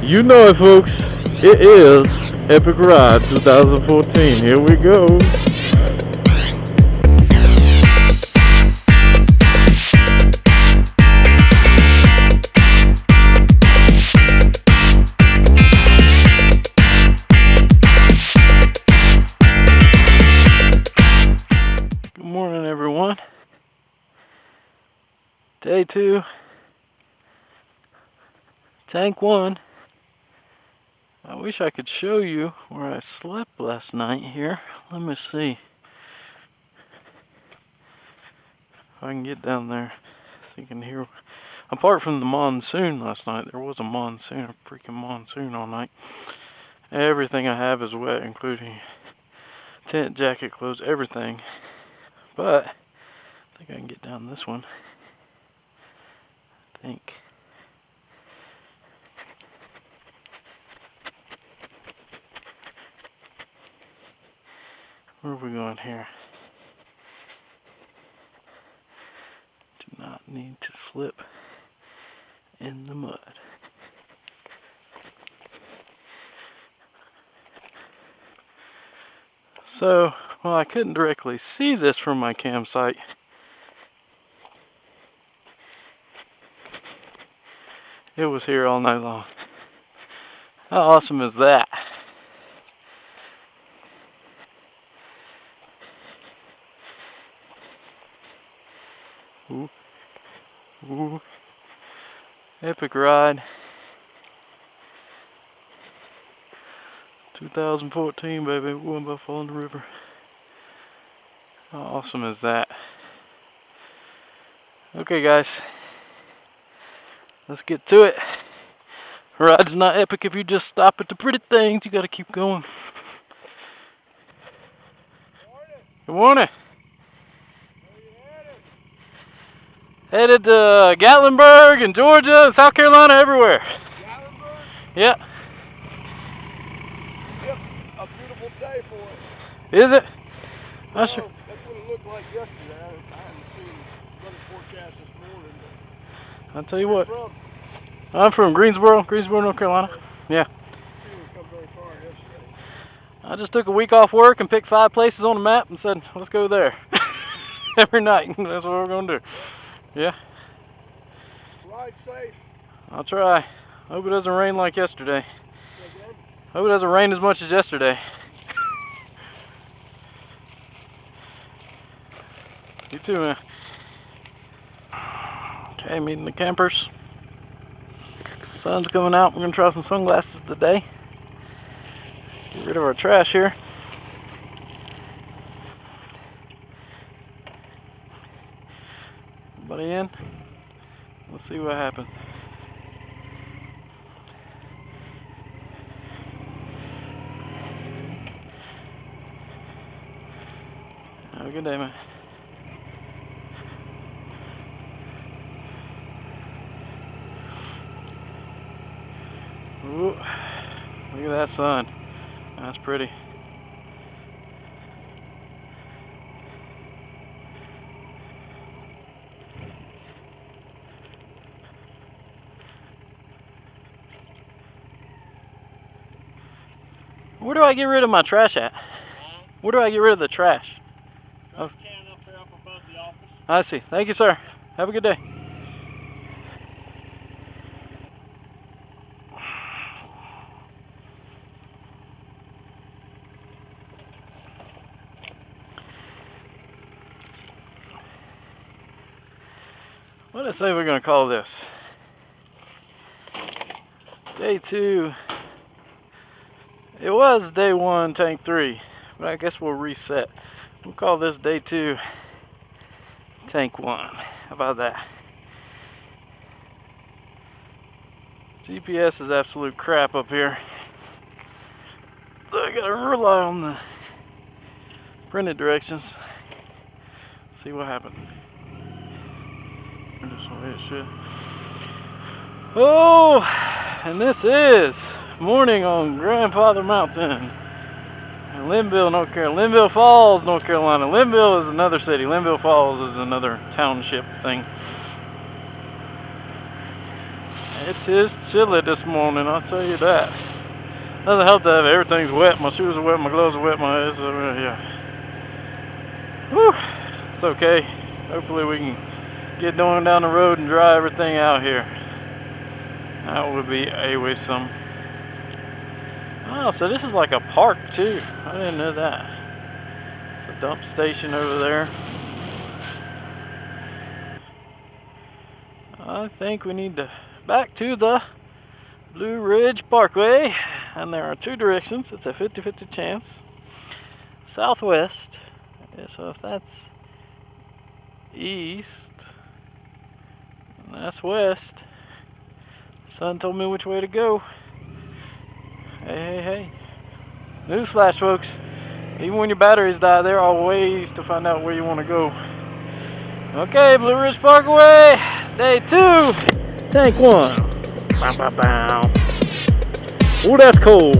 You know it, folks. It is Epic Ride 2014. Here we go. Good morning, everyone. Day 2. Tank 1. I wish I could show you where I slept last night here. Let me see if I can get down there so you can hear. Apart from the monsoon last night, there was a monsoon, a freaking monsoon all night. Everything I have is wet, including tent, jacket, clothes, everything. But I think I can get down this one. I think. Where are we going here? Do not need to slip in the mud. So, well, I couldn't directly see this from my campsite. It was here all night long. How awesome is that? Ooh. Ooh. Epic ride. 2014, baby. We're going by falling the river. How awesome is that? Okay, guys. Let's get to it. Ride's not epic if you just stop at the pretty things. You gotta keep going. Good morning. Headed to Gatlinburg and Georgia and South Carolina, everywhere. Gatlinburg? Yeah. Yep, a beautiful day for it. Is it? Well, that's what it looked like yesterday. I haven't seen weather forecast this morning. I'll tell you what. From? I'm from Greensboro, North Carolina. Yeah. You didn't come very far yesterday. I just took a week off work and picked 5 places on the map and said, let's go there. Every night. That's what we're going to do. Yeah. Ride safe. I'll try. Hope it doesn't rain like yesterday. Again? Hope it doesn't rain as much as yesterday. You too, man. Okay, meeting the campers. Sun's coming out. We're going to try some sunglasses today. Get rid of our trash here. Everybody in? Let's see what happens. Have a good day, man. Ooh, look at that sun. That's pretty. Where do I get rid of my trash at? Where do I get rid of the trash? Trash can up there up above the office. I see. Thank you, sir. Have a good day. What did I say we're going to call this? Day 2. It was day 1, tank 3, but I guess we'll reset. We'll call this day 2, tank 1. How about that? GPS is absolute crap up here, so I gotta rely on the printed directions. See what happens. Just the way it should. Oh, and this is morning on Grandfather Mountain in Linville, North Carolina. Linville Falls, North Carolina. Linville is another city. Linville Falls is another township thing. It is chilly this morning, I'll tell you that. Doesn't help to have everything's wet. My shoes are wet, my gloves are wet, my eyes are yeah. Whew, it's okay. Hopefully we can get going down the road and dry everything out here. That would be awesome. Oh, so this is like a park too. I didn't know that. It's a dump station over there. I think we need to back to the Blue Ridge Parkway, and there are two directions. It's a 50-50 chance. Southwest, so if that's east, and that's west. The sun told me which way to go. Hey. Newsflash, folks. Even when your batteries die, there are ways to find out where you want to go. Okay, Blue Ridge Parkway, day 2, tank 1. Bow, bow, bow. Ooh, that's cold.